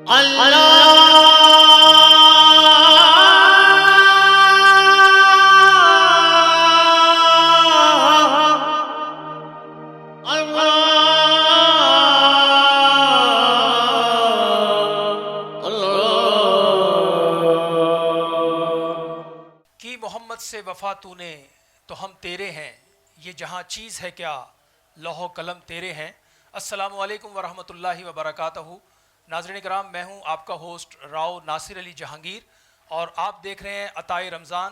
کی محمد سے وفا تو نے تو ہم تیرے ہیں، یہ جہاں چیز ہے کیا لوح و قلم تیرے ہیں۔ السلام علیکم ورحمۃ اللہ وبرکاتہ۔ ناظرین کرام، میں ہوں آپ کا ہوسٹ راؤ ناصر علی جہانگیر، اور آپ دیکھ رہے ہیں عطائے رمضان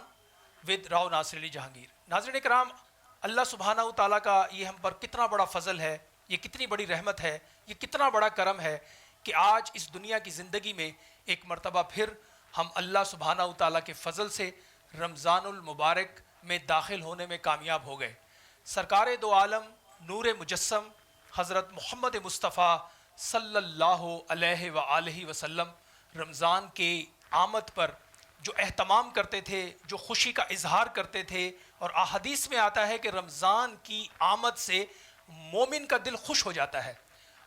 ود راؤ ناصر علی جہانگیر۔ ناظرین کرام، اللہ سبحانہ و تعالیٰ کا یہ ہم پر کتنا بڑا فضل ہے، یہ کتنی بڑی رحمت ہے، یہ کتنا بڑا کرم ہے کہ آج اس دنیا کی زندگی میں ایک مرتبہ پھر ہم اللہ سبحانہ و تعالیٰ کے فضل سے رمضان المبارک میں داخل ہونے میں کامیاب ہو گئے۔ سرکار دو عالم نور مجسم حضرت محمد مصطفیٰ صلی اللہ علیہ وآلہ وسلم رمضان کے آمد پر جو اہتمام کرتے تھے، جو خوشی کا اظہار کرتے تھے، اور احادیث میں آتا ہے کہ رمضان کی آمد سے مومن کا دل خوش ہو جاتا ہے،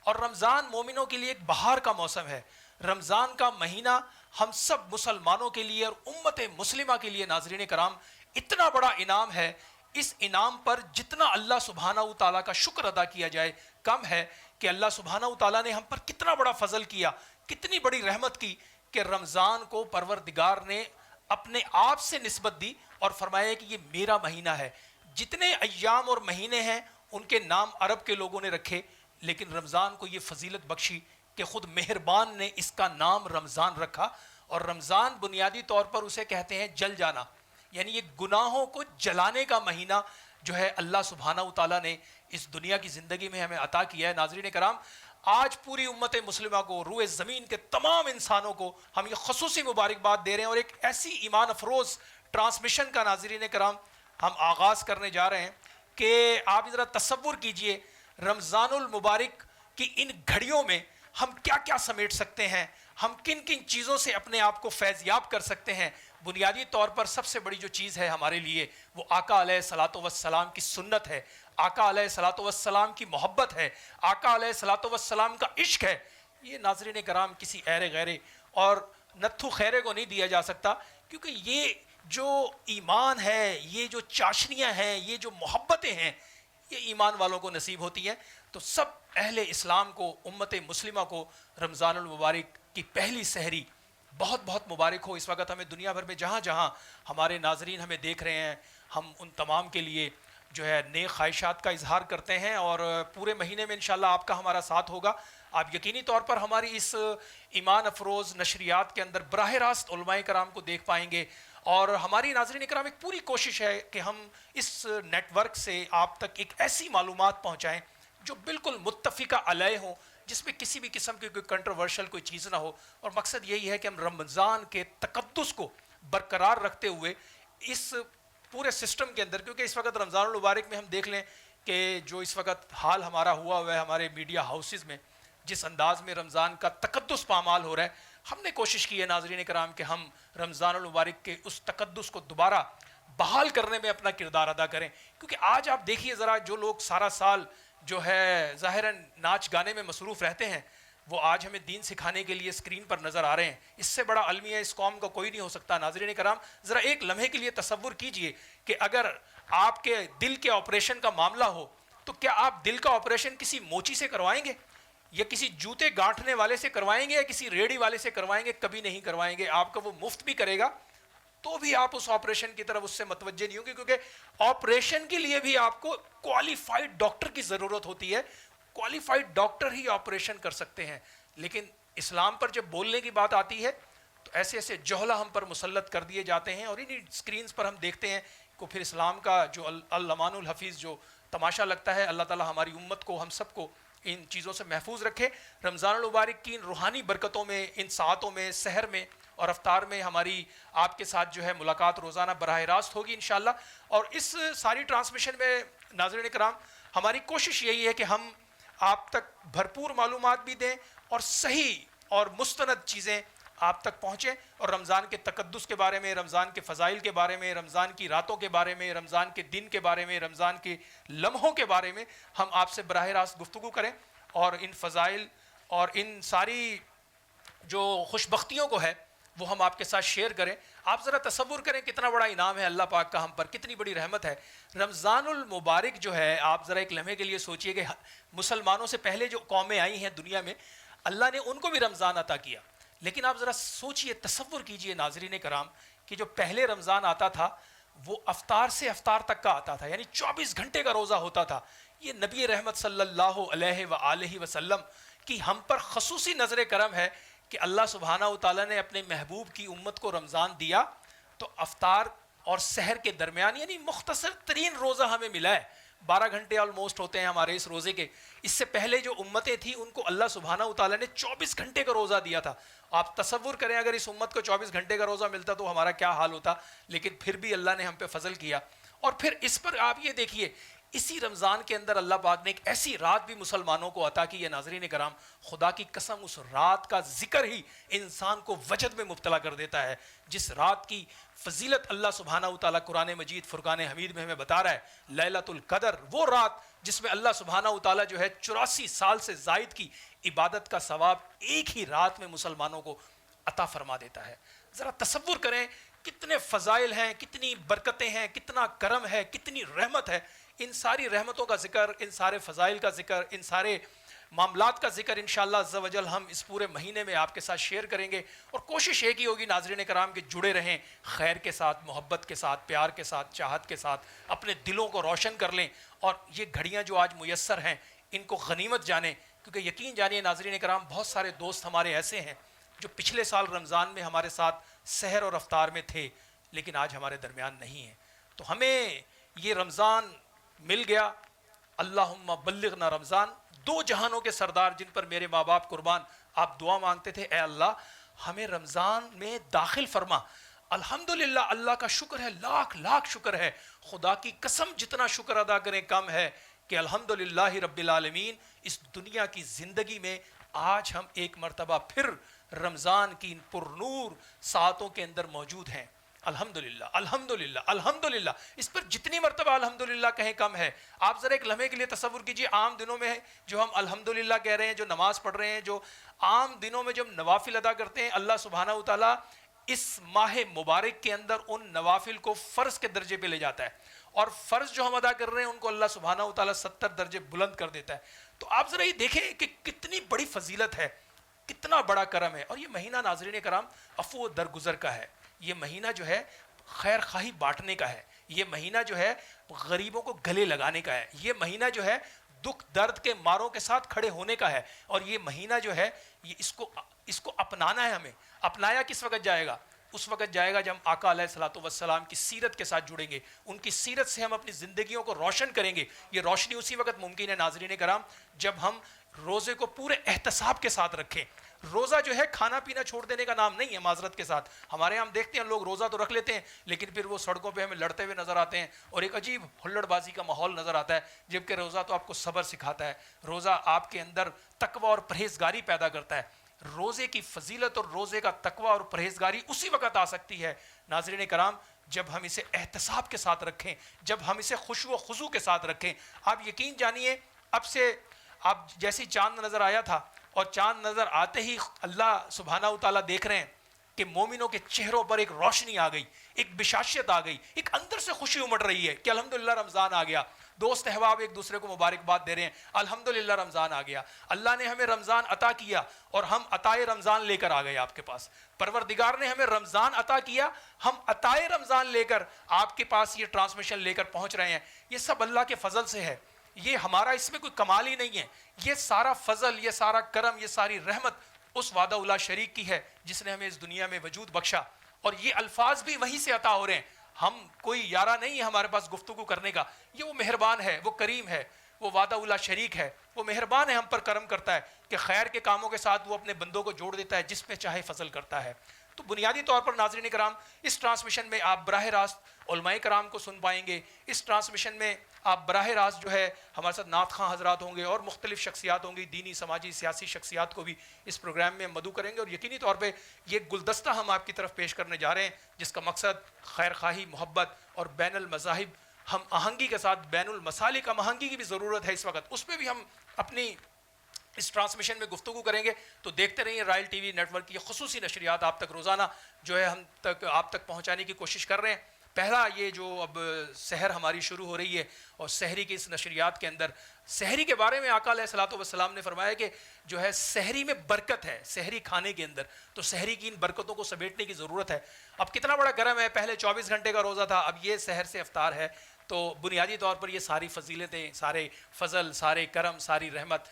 اور رمضان مومنوں کے لیے ایک بہار کا موسم ہے۔ رمضان کا مہینہ ہم سب مسلمانوں کے لیے اور امت مسلمہ کے لیے ناظرین کرام اتنا بڑا انعام ہے، اس انعام پر جتنا اللہ سبحانہ و تعالیٰ کا شکر ادا کیا جائے کم ہے کہ اللہ سبحانہ و تعالیٰ نے ہم پر کتنا بڑا فضل کیا، کتنی بڑی رحمت کی کہ رمضان کو پروردگار نے اپنے آپ سے نسبت دی اور فرمایا کہ یہ میرا مہینہ ہے۔ جتنے ایام اور مہینے ہیں ان کے نام عرب کے لوگوں نے رکھے، لیکن رمضان کو یہ فضیلت بخشی کہ خود مہربان نے اس کا نام رمضان رکھا، اور رمضان بنیادی طور پر اسے کہتے ہیں جل جانا، یعنی یہ گناہوں کو جلانے کا مہینہ جو ہے اللہ سبحانہ و تعالیٰ نے اس دنیا کی زندگی میں ہمیں عطا کیا ہے۔ ناظرین کرام، آج پوری امت مسلمہ کو، روئے زمین کے تمام انسانوں کو ہم یہ خصوصی مبارکباد دے رہے ہیں، اور ایک ایسی ایمان افروز ٹرانسمیشن کا ناظرین کرام ہم آغاز کرنے جا رہے ہیں کہ آپ ذرا تصور کیجئے رمضان المبارک کی ان گھڑیوں میں ہم کیا کیا سمیٹ سکتے ہیں، ہم کن کن چیزوں سے اپنے آپ کو فیض یاب کر سکتے ہیں۔ بنیادی طور پر سب سے بڑی جو چیز ہے ہمارے لیے وہ آقا علیہ الصلوۃ والسلام کی سنت ہے، آقا علیہ الصلوۃ والسلام کی محبت ہے، آقا علیہ الصلوۃ والسلام کا عشق ہے۔ یہ ناظرین کرام کسی ایرے غیرے اور نتھو خیرے کو نہیں دیا جا سکتا، کیونکہ یہ جو ایمان ہے، یہ جو چاشنیاں ہیں، یہ جو محبتیں ہیں، یہ ایمان والوں کو نصیب ہوتی ہیں۔ تو سب اہل اسلام کو، امت مسلمہ کو رمضان المبارک کی پہلی سحری بہت بہت مبارک ہو۔ اس وقت ہمیں دنیا بھر میں جہاں جہاں ہمارے ناظرین ہمیں دیکھ رہے ہیں، ہم ان تمام کے لیے جو ہے نیک خواہشات کا اظہار کرتے ہیں، اور پورے مہینے میں انشاءاللہ آپ کا ہمارا ساتھ ہوگا۔ آپ یقینی طور پر ہماری اس ایمان افروز نشریات کے اندر براہ راست علماء کرام کو دیکھ پائیں گے، اور ہماری ناظرین کرام ایک پوری کوشش ہے کہ ہم اس نیٹ ورک سے آپ تک ایک ایسی معلومات پہنچائیں جو بالکل متفقہ علیہ ہوں، جس میں کسی بھی قسم کی کوئی کنٹروورشل کوئی چیز نہ ہو، اور مقصد یہی ہے کہ ہم رمضان کے تقدس کو برقرار رکھتے ہوئے اس پورے سسٹم کے اندر، کیونکہ اس وقت رمضان المبارک میں ہم دیکھ لیں کہ جو اس وقت حال ہمارا ہوا ہے ہمارے میڈیا ہاؤسز میں، جس انداز میں رمضان کا تقدس پامال ہو رہا ہے، ہم نے کوشش کی ہے ناظرین کرام کہ ہم رمضان المبارک کے اس تقدس کو دوبارہ بحال کرنے میں اپنا کردار ادا کریں۔ کیونکہ آج آپ دیکھیے ذرا، جو لوگ سارا سال جو ہے ظاہراً ناچ گانے میں مصروف رہتے ہیں، وہ آج ہمیں دین سکھانے کے لیے اسکرین پر نظر آ رہے ہیں۔ اس سے بڑا المیہ اس قوم کا کوئی نہیں ہو سکتا۔ ناظرین کرام، ذرا ایک لمحے کے لیے تصور کیجئے کہ اگر آپ کے دل کے آپریشن کا معاملہ ہو تو کیا آپ دل کا آپریشن کسی موچی سے کروائیں گے، یا کسی جوتے گانٹھنے والے سے کروائیں گے، یا کسی ریڑھی والے سے کروائیں گے؟ کبھی نہیں کروائیں گے۔ آپ کا وہ مفت بھی کرے گا تو بھی آپ اس آپریشن کی طرف اس سے متوجہ نہیں ہوں گے، کیونکہ آپریشن کے لیے بھی آپ کو کوالیفائڈ ڈاکٹر کی ضرورت ہوتی ہے۔ کوالیفائڈ ڈاکٹر ہی آپریشن کر سکتے ہیں۔ لیکن اسلام پر جب بولنے کی بات آتی ہے تو ایسے ایسے جوہلا ہم پر مسلط کر دیے جاتے ہیں، اور انہی سکرینز پر ہم دیکھتے ہیں کہ پھر اسلام کا جو الامان الحفیظ جو تماشا لگتا ہے۔ اللہ تعالی ہماری امت کو، ہم سب کو ان چیزوں سے محفوظ رکھے۔ رمضان المبارک کی ان روحانی برکتوں میں، ان ساعتوں میں، سحر میں اور افطار میں ہماری آپ کے ساتھ جو ہے ملاقات روزانہ براہ راست ہوگی انشاءاللہ۔ اور اس ساری ٹرانسمیشن میں ناظرین کرام ہماری کوشش یہی ہے کہ ہم آپ تک بھرپور معلومات بھی دیں اور صحیح اور مستند چیزیں آپ تک پہنچیں، اور رمضان کے تقدس کے بارے میں، رمضان کے فضائل کے بارے میں، رمضان کی راتوں کے بارے میں، رمضان کے دن کے بارے میں، رمضان کے لمحوں کے بارے میں ہم آپ سے براہ راست گفتگو کریں، اور ان فضائل اور ان ساری جو خوش بختیوں کو ہے وہ ہم آپ کے ساتھ شیئر کریں. آپ ذرا تصور کریں کتنا بڑا انعام ہے اللہ پاک کا ہم پر, کتنی بڑی رحمت ہے. رمضان المبارک جو ہے, آپ ذرا ایک لمحے کے لیے سوچئے کہ مسلمانوں سے پہلے جو قومیں آئی ہیں دنیا میں, اللہ نے ان کو بھی رمضان عطا کیا. لیکن آپ ذرا سوچئے, تصور کیجئے ناظرین کرام, کہ جو پہلے رمضان آتا تھا وہ افطار سے افطار تک کا آتا تھا, یعنی 24 گھنٹے کا روزہ ہوتا تھا. یہ نبی رحمت صلی اللہ علیہ وآلہ وسلم کی ہم پر خصوصی نظر کرم ہے کہ اللہ سبحانہ و تعالیٰ نے اپنے محبوب کی امت کو رمضان دیا تو افطار اور سحر کے درمیان یعنی مختصر ترین روزہ ہمیں ملا ہے. 12 گھنٹے آلموسٹ ہوتے ہیں ہمارے اس روزے کے. اس سے پہلے جو امتیں تھیں ان کو اللہ سبحانہ و تعالیٰ نے 24 گھنٹے کا روزہ دیا تھا. آپ تصور کریں اگر اس امت کو 24 گھنٹے کا روزہ ملتا تو ہمارا کیا حال ہوتا, لیکن پھر بھی اللہ نے ہم پہ فضل کیا. اور پھر اس پر آپ یہ دیکھیے, اسی رمضان کے اندر اللہ پاک نے ایک ایسی رات بھی مسلمانوں کو عطا کی ہے. ناظرین کرام, خدا کی قسم اس رات کا ذکر ہی انسان کو وجد میں مبتلا کر دیتا ہے. جس رات کی فضیلت اللہ سبحانہ و تعالیٰ قرآن مجید فرقان حمید میں ہمیں بتا رہا ہے, لیلۃ القدر, وہ رات جس میں اللہ سبحانہ و تعالیٰ جو ہے 84 سال سے زائد کی عبادت کا ثواب ایک ہی رات میں مسلمانوں کو عطا فرما دیتا ہے. ذرا تصور کریں کتنے فضائل ہیں, کتنی برکتیں ہیں, کتنا کرم ہے, کتنی رحمت ہے. ان ساری رحمتوں کا ذکر, ان سارے فضائل کا ذکر, ان سارے معاملات کا ذکر انشاءاللہ عز و جل ہم اس پورے مہینے میں آپ کے ساتھ شیئر کریں گے. اور کوشش ایک ہی ہوگی ناظرین کرام کہ جڑے رہیں خیر کے ساتھ, محبت کے ساتھ, پیار کے ساتھ, چاہت کے ساتھ, اپنے دلوں کو روشن کر لیں اور یہ گھڑیاں جو آج میسر ہیں ان کو غنیمت جانیں. کیونکہ یقین جانیے ناظرین کرام, بہت سارے دوست ہمارے ایسے ہیں جو پچھلے سال رمضان میں ہمارے ساتھ سحر اور افطار میں تھے لیکن آج ہمارے درمیان نہیں ہیں. تو ہمیں یہ رمضان مل گیا, اللہم بلغنا رمضان. 2 جہانوں کے سردار جن پر میرے ماں باپ قربان, آپ دعا مانگتے تھے اے اللہ ہمیں رمضان میں داخل فرما. الحمدللہ, اللہ کا شکر ہے, لاکھ لاکھ شکر ہے. خدا کی قسم جتنا شکر ادا کریں کم ہے کہ الحمدللہ رب العالمین اس دنیا کی زندگی میں آج ہم ایک مرتبہ پھر رمضان کی ان پر نور ساعتوں کے اندر موجود ہیں. الحمدللہ الحمدللہ الحمدللہ, اس پر جتنی مرتبہ الحمدللہ کہیں کم ہے. آپ ذرا ایک لمحے کے لیے تصور کیجئے, عام دنوں میں جو ہم الحمدللہ کہہ رہے ہیں, جو نماز پڑھ رہے ہیں, جو عام دنوں میں جب نوافل ادا کرتے ہیں, اللہ سبحانہ و تعالیٰ اس ماہ مبارک کے اندر ان نوافل کو فرض کے درجے پہ لے جاتا ہے, اور فرض جو ہم ادا کر رہے ہیں ان کو اللہ سبحانہ و تعالیٰ 70 درجے بلند کر دیتا ہے. تو آپ ذرا یہ دیکھیں کہ کتنی بڑی فضیلت ہے, کتنا بڑا کرم ہے. اور یہ مہینہ ناظرین کرام عفو و درگزر کا ہے, یہ مہینہ جو ہے خیر خواہی بانٹنے کا ہے, یہ مہینہ جو ہے غریبوں کو گلے لگانے کا ہے, یہ مہینہ جو ہے دکھ درد کے ماروں کے ساتھ کھڑے ہونے کا ہے. اور یہ مہینہ جو ہے یہ اس کو اپنانا ہے. ہمیں اپنایا کس وقت جائے گا؟ اس وقت جائے گا جب ہم آقا علیہ الصلوۃ والسلام کی سیرت کے ساتھ جڑیں گے, ان کی سیرت سے ہم اپنی زندگیوں کو روشن کریں گے. یہ روشنی اسی وقت ممکن ہے ناظرین کرام جب ہم روزے کو پورے احتساب کے ساتھ رکھیں. روزہ جو ہے کھانا پینا چھوڑ دینے کا نام نہیں ہے. معذرت کے ساتھ ہمارے ہم دیکھتے ہیں لوگ روزہ تو رکھ لیتے ہیں لیکن پھر وہ سڑکوں پہ ہمیں لڑتے ہوئے نظر آتے ہیں اور ایک عجیب ہلڑ بازی کا ماحول نظر آتا ہے, جبکہ روزہ تو آپ کو صبر سکھاتا ہے, روزہ آپ کے اندر تقوی اور پرہیزگاری پیدا کرتا ہے. روزے کی فضیلت اور روزے کا تقوی اور پرہیزگاری اسی وقت آ سکتی ہے ناظرین کرام جب ہم اسے احتساب کے ساتھ رکھیں, جب ہم اسے خشوع و خضوع کے ساتھ رکھیں. آپ یقین جانیے اب سے آپ جیسی چاند نظر آیا تھا اور چاند نظر آتے ہی اللہ سبحانہ و تعالیٰ دیکھ رہے ہیں کہ مومنوں کے چہروں پر ایک روشنی آ گئی, ایک بشاشت آ گئی, ایک اندر سے خوشی امڑ رہی ہے کہ الحمدللہ رمضان آ گیا. دوست احباب ایک دوسرے کو مبارکباد دے رہے ہیں, الحمدللہ رمضان آ گیا, اللہ نے ہمیں رمضان عطا کیا اور ہم عطائے رمضان لے کر آ گئے آپ کے پاس. پروردگار نے ہمیں رمضان عطا کیا, ہم عطائے رمضان لے کر آپ کے پاس یہ ٹرانسمیشن لے کر پہنچ رہے ہیں. یہ سب اللہ کے فضل سے ہے, یہ ہمارا اس میں کوئی کمال ہی نہیں ہے. یہ سارا فضل, یہ سارا کرم, یہ ساری رحمت اس وعدہ اللہ شریک کی ہے جس نے ہمیں اس دنیا میں وجود بخشا. اور یہ الفاظ بھی وہیں سے عطا ہو رہے ہیں, ہم کوئی یارہ نہیں ہے ہمارے پاس گفتگو کرنے کا. یہ وہ مہربان ہے, وہ کریم ہے, وہ وعدہ اللہ شریک ہے, وہ مہربان ہے, ہم پر کرم کرتا ہے کہ خیر کے کاموں کے ساتھ وہ اپنے بندوں کو جوڑ دیتا ہے, جس پہ چاہے فضل کرتا ہے. تو بنیادی طور پر ناظرین کرام اس ٹرانسمیشن میں آپ براہ راست علماء کرام کو سن پائیں گے. اس ٹرانسمیشن میں آپ براہ راست جو ہے ہمارے ساتھ نعت خواں حضرات ہوں گے اور مختلف شخصیات ہوں گی, دینی سماجی سیاسی شخصیات کو بھی اس پروگرام میں مدعو کریں گے. اور یقینی طور پہ یہ گلدستہ ہم آپ کی طرف پیش کرنے جا رہے ہیں جس کا مقصد خیر خواہی, محبت اور بین المذاہب ہم آہنگی کے ساتھ بین المسالک ہم آہنگی کی بھی ضرورت ہے اس وقت, اس پہ بھی ہم اپنی اس ٹرانسمیشن میں گفتگو کریں گے. تو دیکھتے رہیے Royal T V network کی خصوصی نشریات آپ تک روزانہ جو ہے ہم آپ تک پہنچانے کی کوشش کر رہے ہیں. پہلا یہ جو اب سحر ہماری شروع ہو رہی ہے اور سحری کی اس نشریات کے اندر سحری کے بارے میں آقا علیہ الصلوۃ والسلام نے فرمایا کہ جو ہے سحری میں برکت ہے, سحری کھانے کے اندر. تو سحری کی ان برکتوں کو سمیٹنے کی ضرورت ہے. اب کتنا بڑا گرم ہے, پہلے 24 گھنٹے کا روزہ تھا, اب یہ سحر سے افطار ہے. تو بنیادی طور پر یہ ساری فضیلتیں, سارے فضل, سارے کرم, ساری رحمت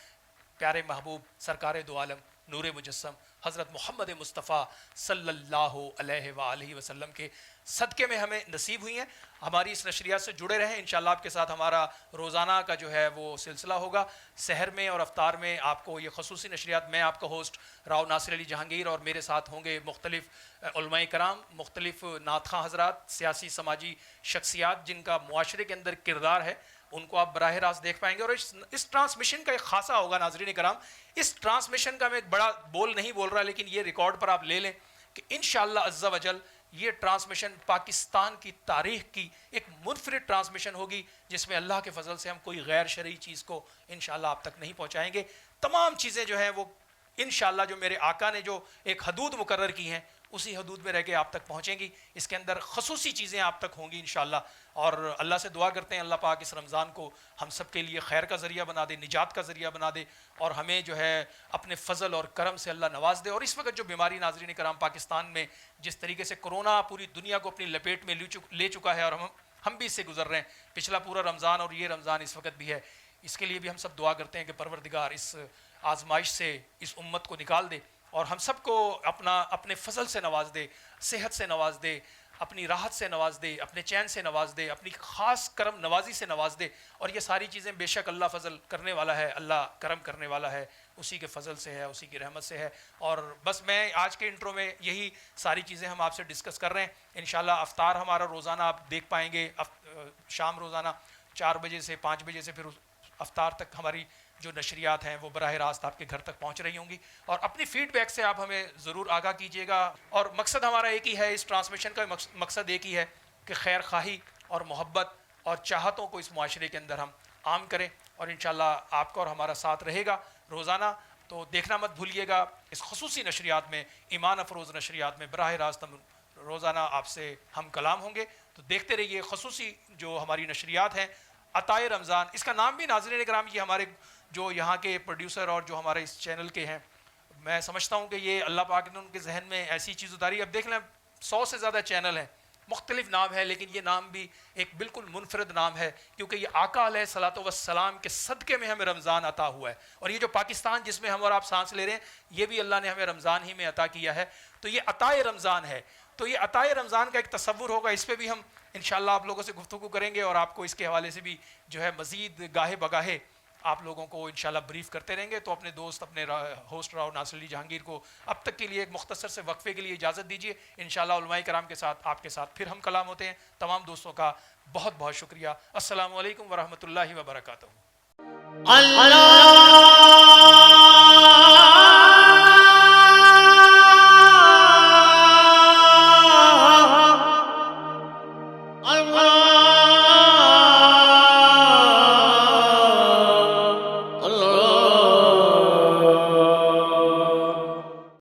پیارے محبوب سرکار دو عالم نور مجسم حضرت محمد مصطفیٰ صلی اللہ علیہ وآلہ وسلم کے صدقے میں ہمیں نصیب ہوئی ہیں. ہماری اس نشریات سے جڑے رہیں. انشاءاللہ آپ کے ساتھ ہمارا روزانہ کا جو ہے وہ سلسلہ ہوگا. سحر میں اور افطار میں آپ کو یہ خصوصی نشریات, میں آپ کا ہوسٹ راؤ ناصر علی جہانگیر, اور میرے ساتھ ہوں گے مختلف علماء کرام, مختلف نعت خواں حضرات, سیاسی سماجی شخصیات جن کا معاشرے کے اندر کردار ہے, ان کو آپ براہ راست دیکھ پائیں گے. اور اس ٹرانسمیشن کا ایک خاصہ ہوگا ناظرین کرام, اس ٹرانسمیشن کا میں ایک بڑا بول نہیں بول رہا, لیکن یہ ریکارڈ پر آپ لے لیں کہ انشاءاللہ عز و جل یہ ٹرانسمیشن پاکستان کی تاریخ کی ایک منفرد ٹرانسمیشن ہوگی, جس میں اللہ کے فضل سے ہم کوئی غیر شرعی چیز کو انشاءاللہ آپ تک نہیں پہنچائیں گے. تمام چیزیں جو ہیں وہ انشاءاللہ جو میرے آقا نے جو ایک حدود مقرر کی ہیں اسی حدود میں رہ کے آپ تک پہنچیں گی. اس کے اندر خصوصی چیزیں آپ تک ہوں گی انشاءاللہ. اور اللہ سے دعا کرتے ہیں اللہ پاک اس رمضان کو ہم سب کے لیے خیر کا ذریعہ بنا دے, نجات کا ذریعہ بنا دے, اور ہمیں جو ہے اپنے فضل اور کرم سے اللہ نواز دے. اور اس وقت جو بیماری ناظرین کرام پاکستان میں جس طریقے سے کرونا پوری دنیا کو اپنی لپیٹ میں لے چکا ہے, اور ہم بھی اس سے گزر رہے ہیں. پچھلا پورا رمضان اور یہ رمضان اس وقت بھی ہے, اس کے لیے بھی ہم سب دعا کرتے ہیں کہ پروردگار اس آزمائش سے اس امت کو نکال دے اور ہم سب کو اپنے فضل سے نواز دے, صحت سے نواز دے, اپنی راحت سے نواز دے, اپنے چین سے نواز دے, اپنی خاص کرم نوازی سے نواز دے. اور یہ ساری چیزیں بے شک اللہ فضل کرنے والا ہے, اللہ کرم کرنے والا ہے, اسی کے فضل سے ہے, اسی کی رحمت سے ہے. اور بس میں آج کے انٹرو میں یہی ساری چیزیں ہم آپ سے ڈسکس کر رہے ہیں. انشاءاللہ افطار ہمارا روزانہ آپ دیکھ پائیں گے, شام روزانہ 4 بجے سے 5 بجے سے پھر افطار تک ہماری جو نشریات ہیں وہ براہ راست آپ کے گھر تک پہنچ رہی ہوں گی. اور اپنی فیڈ بیک سے آپ ہمیں ضرور آگاہ کیجیے گا. اور مقصد ہمارا ایک ہی ہے, اس ٹرانسمیشن کا مقصد ایک ہی ہے کہ خیر خواہی اور محبت اور چاہتوں کو اس معاشرے کے اندر ہم عام کریں. اور انشاءاللہ آپ کا اور ہمارا ساتھ رہے گا روزانہ. تو دیکھنا مت بھولیے گا اس خصوصی نشریات میں, ایمان افروز نشریات میں براہ راست ہم روزانہ آپ سے ہم کلام ہوں گے. تو دیکھتے رہیے خصوصی جو ہماری نشریات ہیں عطائے رمضان. اس کا نام بھی ناظرین کرام یہ ہمارے جو یہاں کے پروڈیوسر اور جو ہمارے اس چینل کے ہیں, میں سمجھتا ہوں کہ یہ اللہ پاک نے ان کے ذہن میں ایسی چیز اتاری. اب دیکھ لیں 100 سے زیادہ چینل ہیں, مختلف نام ہے, لیکن یہ نام بھی ایک بالکل منفرد نام ہے, کیونکہ یہ آقا علیہ الصلوۃ والسلام کے صدقے میں ہمیں رمضان عطا ہوا ہے. اور یہ جو پاکستان جس میں ہم اور آپ سانس لے رہے ہیں یہ بھی اللہ نے ہمیں رمضان ہی میں عطا کیا ہے. تو یہ عطائے رمضان ہے. تو یہ عطائے رمضان کا ایک تصور ہوگا, اس پہ بھی ہم انشاءاللہ آپ لوگوں سے گفتگو کریں گے, اور آپ کو اس کے حوالے سے بھی جو ہے مزید گاہے بگاہے آپ لوگوں کو انشاءاللہ بریف کرتے رہیں گے. تو اپنے دوست اپنے ہوسٹ راؤ ناصر علی جہانگیر کو اب تک کے لیے ایک مختصر سے وقفے کے لیے اجازت دیجیے. انشاءاللہ علماء کرام کے ساتھ آپ کے ساتھ پھر ہم کلام ہوتے ہیں. تمام دوستوں کا بہت بہت شکریہ. السلام علیکم ورحمۃ اللہ وبرکاتہ. اللہ